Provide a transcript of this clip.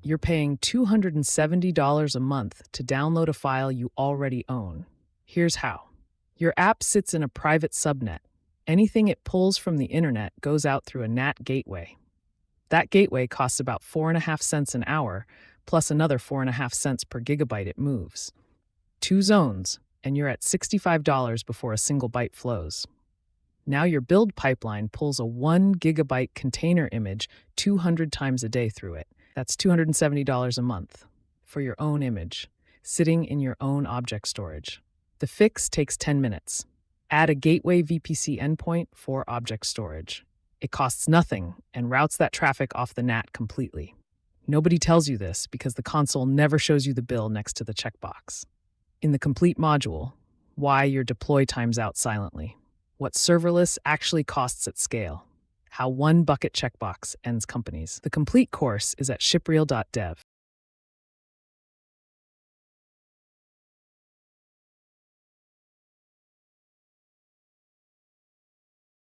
You're paying $270 a month to download a file you already own. Here's how. Your app sits in a private subnet. Anything it pulls from the internet goes out through a NAT gateway. That gateway costs about 4.5 cents an hour, plus another 4.5 cents per gigabyte it moves. 2 zones, and you're at $65 before a single byte flows. Now your build pipeline pulls a 1 gigabyte container image 200 times a day through it. That's $270 a month for your own image, sitting in your own object storage. The fix takes 10 minutes. Add a gateway VPC endpoint for object storage. It costs nothing and routes that traffic off the NAT completely. Nobody tells you this because the console never shows you the bill next to the checkbox. In the complete module, why your deploy times out silently, what serverless actually costs at scale, how one bucket checkbox ends companies. The complete course is at shipreel.dev.